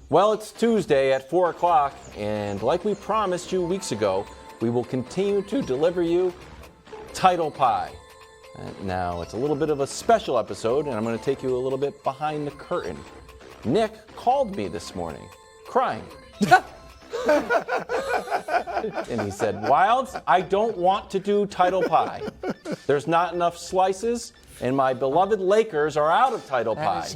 Well, it's Tuesday at 4 o'clock, and like we promised you weeks ago, we will continue to deliver you Title Pie. Now, it's a little bit of a special episode, and I'm going to take you a little bit behind the curtain. Nick called me this morning, crying. And he said, Wilds, I don't want to do Title Pie. There's not enough slices, and my beloved Lakers are out of Title Pie.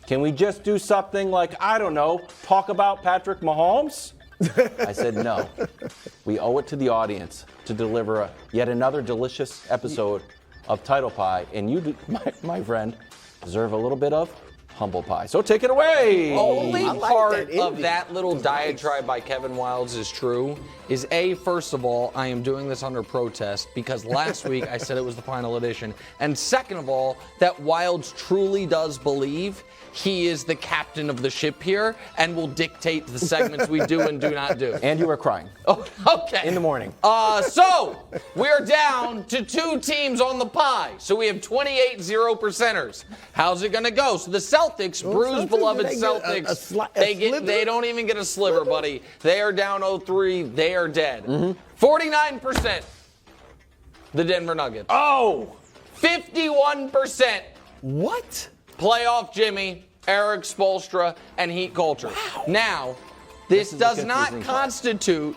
Can we just do something like, I don't know, talk about Patrick Mahomes? I said, no. We owe it to the audience to deliver yet another delicious episode of Title Pie, and you, my friend, deserve a little bit of humble pie. So take it away. Only part of that little diatribe by Kevin Wilds is true is first of all, I am doing this under protest because last week I said it was the final edition. And second of all, that Wilds truly does believe he is the captain of the ship here and will dictate the segments we do and do not do. And you were crying. Oh, okay. In the morning. So we're down to 2 teams on the pie. So we have 28 0%ers. How's it going to go? So the Celtics, Bruce beloved Celtics, they don't even get a sliver, buddy. They are down 0-3. They are dead. 49%. The Denver Nuggets. Oh! 51%. What? Playoff Jimmy, Eric Spoelstra, and Heat culture. Wow. Now, this does not constitute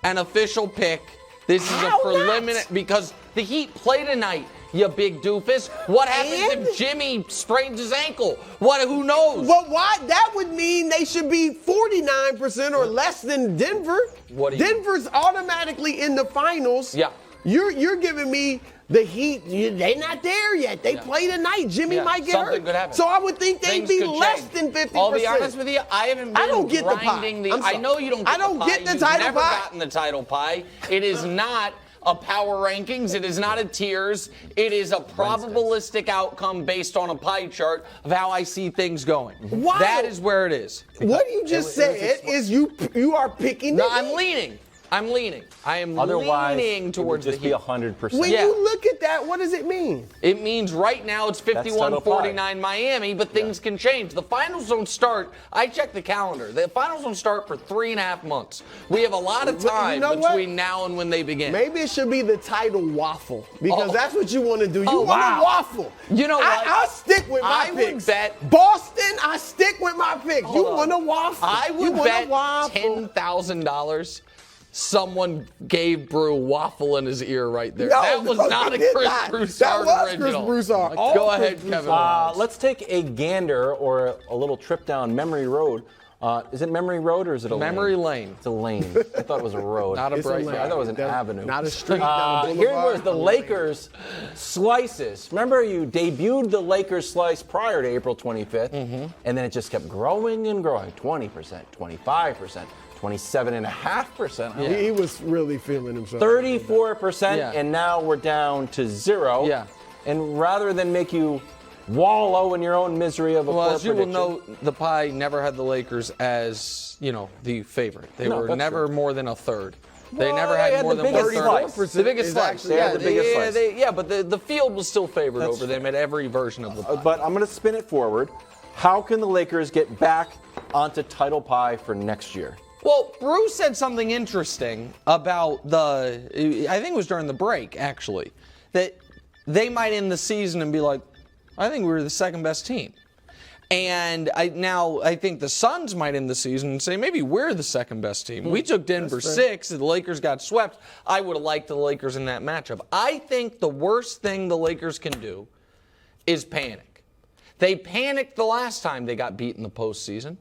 an official pick. This is a preliminary because the Heat play tonight, you big doofus. What happens if Jimmy sprains his ankle? Who knows? Well, why? That would mean they should be 49% or less than Denver. Denver's automatically in the finals. Yeah. You're giving me the Heat. They're not there yet. They play tonight. Jimmy might get something hurt. Could happen. So I would think they'd be less than 50%. I'll be honest with you. I haven't been I don't get the pie. I know you don't get the pie. I don't get the You've title never pie. gotten the title pie. It is not a power rankings. It is not a tiers. It is a probabilistic outcome based on a pie chart of how I see things going. Wow. That is where it is. What you just said is you are picking. No, I'm leaning. I am leaning towards it would just the Heat. be 100%. When you look at that, what does it mean? It means right now it's 51-49 Miami, but things can change. The finals don't start. I checked the calendar. The finals don't start for 3.5 months. We have a lot of time between now and when they begin. Maybe it should be the title waffle because that's what you want to do. You want to waffle. You know what? I'll stick with my picks. I would bet Boston. I stick with my picks. You want to waffle. I would bet $10,000. Someone gave Brew a waffle in his ear right there. No, that was not a Chris Broussard original. That was Chris Broussard. Go ahead, Kevin. Let's take a gander or a little trip down memory road. Is it Memory Road or is it a Memory Lane? It's a lane. I thought it was a road. Not a bright lane. I thought it was an avenue. Not a street. Here was the Lakers slices. Remember, you debuted the Lakers slice prior to April 25th, and then it just kept growing and growing. 20%, 25%. 27.5%. He was really feeling himself. 34%, and now we're down to 0. Yeah. And rather than make you wallow in your own misery of a poor as you will prediction, know, the pie never had the Lakers as, the favorite. They were never more than a third. They never had more than 1/3. The biggest slice. They had the biggest slice. But the field was still favored over them at every version of the pie. But I'm going to spin it forward. How can the Lakers get back onto title pie for next year? Well, Bruce said something interesting about I think it was during the break, actually, that they might end the season and be like, I think we were the second best team. And I think the Suns might end the season and say, maybe we're the second best team. We took Denver 6, and the Lakers got swept. I would have liked the Lakers in that matchup. I think the worst thing the Lakers can do is panic. They panicked the last time they got beat in the postseason.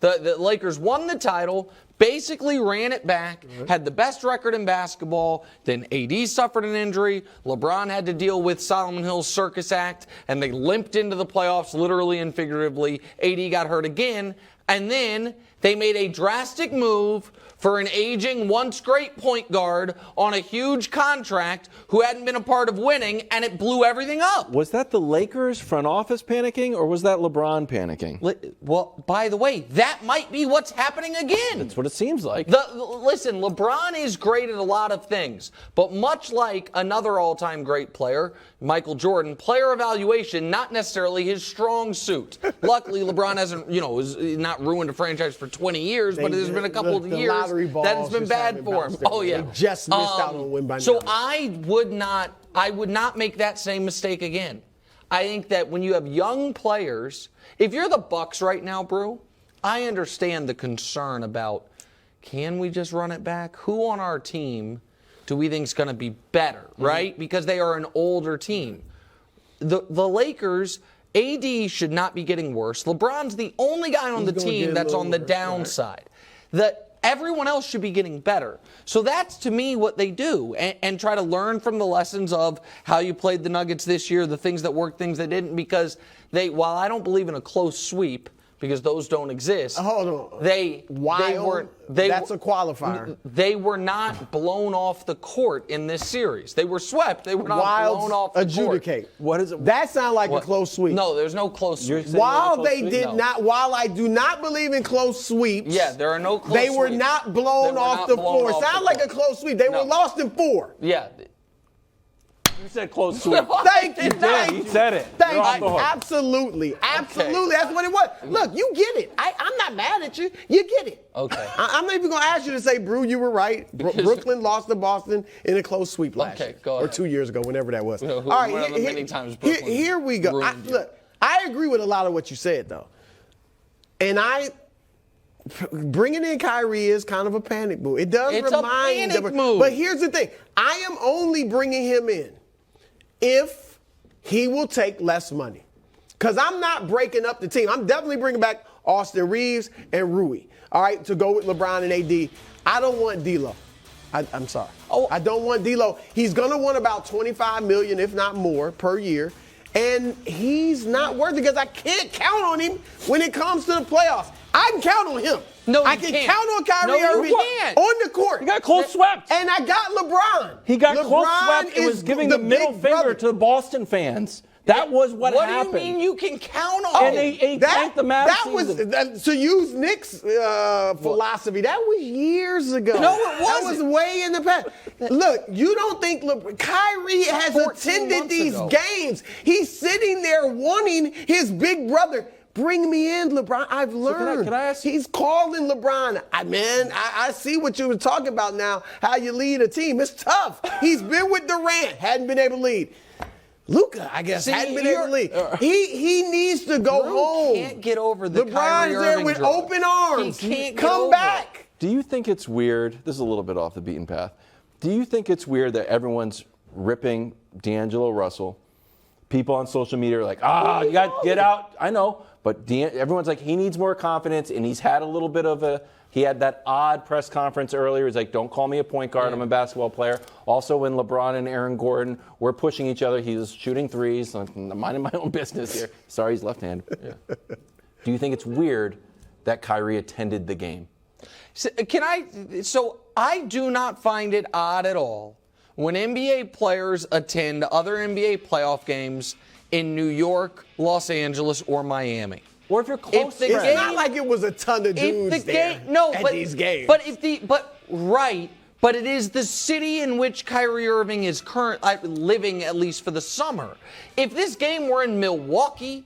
The Lakers won the title, basically ran it back, had the best record in basketball. Then AD suffered an injury. LeBron had to deal with Solomon Hill's circus act, and they limped into the playoffs literally and figuratively. AD got hurt again, and then they made a drastic move for an aging, once great point guard on a huge contract who hadn't been a part of winning, and it blew everything up. Was that the Lakers front office panicking, or was that LeBron panicking? Well, by the way, that might be what's happening again. That's what it seems like. Listen, LeBron is great at a lot of things, but much like another all-time great player, Michael Jordan, player evaluation, not necessarily his strong suit. Luckily, LeBron hasn't, is not not ruined a franchise for 20 years, but there's been a couple of the years lottery balls that it's been just bad haven't for him. bounced their Oh way. yeah, They just missed out on win by So 9. I would not make that same mistake again. I think that when you have young players, if you're the Bucks right now, Brew, I understand the concern about, can we just run it back? Who on our team do we think is going to be better, right? Because they are an older team. The Lakers, AD should not be getting worse. LeBron's the only guy on the team that's on the downside. Everyone else should be getting better. So that's, to me, what they do, and try to learn from the lessons of how you played the Nuggets this year, the things that worked, things that didn't, because while I don't believe in a close sweep, because those don't exist. Hold on. That's a qualifier. They were not blown off the court in this series. They were swept. They were not blown off the adjudicate. court. What is it? That sounds like a close sweep. No, there's no close sweep. While I do not believe in close sweeps. Yeah, there are no close They sweeps. were not blown off the floor. Sounds like a close sweep. They were lost in 4. Yeah. You said close sweep. Thank you. He said it. Thank you. Absolutely. Absolutely. That's what it was. Look, you get it. I'm not mad at you. You get it. Okay. I'm not even going to ask you to say, Brew, you were right. Brooklyn lost to Boston in a close sweep last year. Go ahead. Or 2 years ago, whenever that was. All right. Here we go. Look, I agree with a lot of what you said, though. And bringing in Kyrie is kind of a panic move. It does it's remind a panic move. But here's the thing. I am only bringing him in if he will take less money. Because I'm not breaking up the team. I'm definitely bringing back Austin Reeves and Rui, all right, to go with LeBron and AD. I don't want D'Lo. I'm sorry. I don't want D'Lo. He's going to want about $25 million, if not more, per year. And he's not worth it because I can't count on him when it comes to the playoffs. I can count on him. No, I can count on Kyrie Irving on the court. He got close swept. And I got LeBron. He got close LeBron swept. It was giving the middle finger to the Boston fans. That was what happened. What do you mean you can count on and he tanked the Mavs season. To use Nick's philosophy, that was years ago. No, it wasn't. That was way in the past. Look, you don't think Kyrie has attended these games. He's sitting there wanting his big brother. Bring me in, LeBron. I've learned. So can I ask you? He's calling LeBron. I see what you were talking about now, how you lead a team. It's tough. He's been with Durant, hadn't been able to lead. Luka, I guess, hadn't been able to lead. He needs to go home. He can't get over the LeBron's Kyrie there Irving with draw. open arms. He can't come back. Do you think it's weird? This is a little bit off the beaten path. Do you think it's weird that everyone's ripping D'Angelo Russell? People on social media are like, you got to get out. I know. But everyone's like, he needs more confidence, and he's had a little bit of he had that odd press conference earlier. He's like, don't call me a point guard. I'm a basketball player. Also, when LeBron and Aaron Gordon were pushing each other, he was shooting threes. I'm minding my own business here. Sorry, he's left-handed. Yeah. Do you think it's weird that Kyrie attended the game? So I do not find it odd at all when NBA players attend other NBA playoff games in New York, Los Angeles, or Miami. Or if you're close, it's not like it was a ton of dudes there at these games. But it is the city in which Kyrie Irving is living, at least for the summer. If this game were in Milwaukee,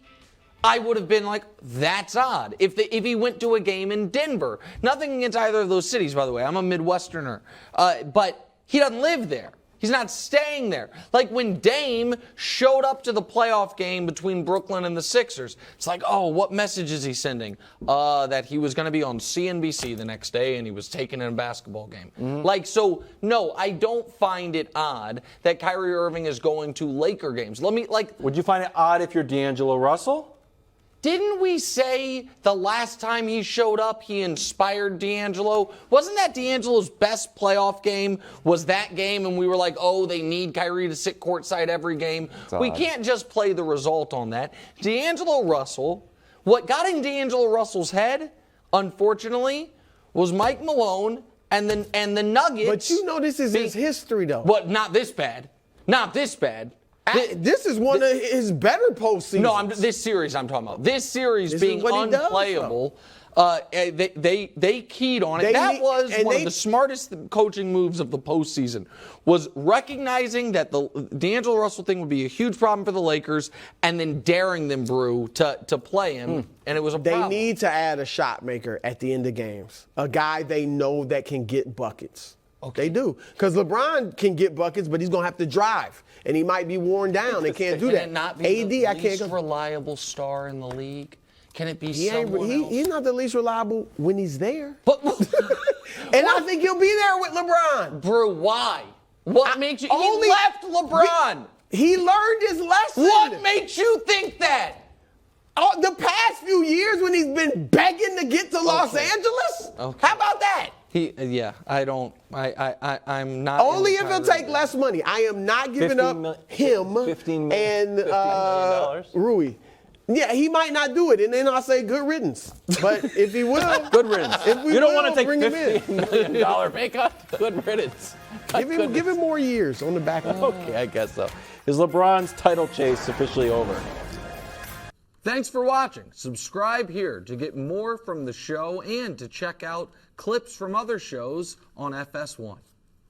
I would have been like, that's odd. If he went to a game in Denver, nothing against either of those cities, by the way. I'm a Midwesterner, but he doesn't live there. He's not staying there. Like when Dame showed up to the playoff game between Brooklyn and the Sixers, it's like, what message is he sending? That he was going to be on CNBC the next day and he was taking in a basketball game. Mm-hmm. No, I don't find it odd that Kyrie Irving is going to Laker games. Would you find it odd if you're D'Angelo Russell? Didn't we say the last time he showed up, he inspired D'Angelo? Wasn't that D'Angelo's best playoff game? Was that game? And we were like, they need Kyrie to sit courtside every game. We can't just play the result on that. D'Angelo Russell, what got in D'Angelo Russell's head, unfortunately, was Mike Malone and the Nuggets. But this is his history, though. But not this bad. Not this bad. This is one of his better postseasons. No, this series I'm talking about. This series being unplayable They keyed on it. That was one of the smartest coaching moves of the postseason, was recognizing that the D'Angelo Russell thing would be a huge problem for the Lakers, and then daring them, Brew, to play him, and it was a problem. They need to add a shot maker at the end of games, a guy they know that can get buckets. Okay. They do, because LeBron can get buckets, but he's gonna have to drive, and he might be worn down. They can't do that. Can it not be the I can't least reliable star in the league? Can it be someone else? He's not the least reliable when he's there. And I think he'll be there with LeBron. Brew, why? What makes you? He left LeBron. He learned his lesson. What makes you think that? The past few years when he's been begging to get to Los Angeles? Okay. How about that? I'm not. Only if he'll take less money. I am not giving up him $15 and Rui. Yeah, he might not do it, and then I'll say good riddance. But if he will, good riddance. If we you don't will, want to take bring $15 million pay cut? Good riddance. Give him more years on the back end. Okay, I guess so. Is LeBron's title chase officially over? Thanks for watching. Subscribe here to get more from the show and to check out clips from other shows on FS1.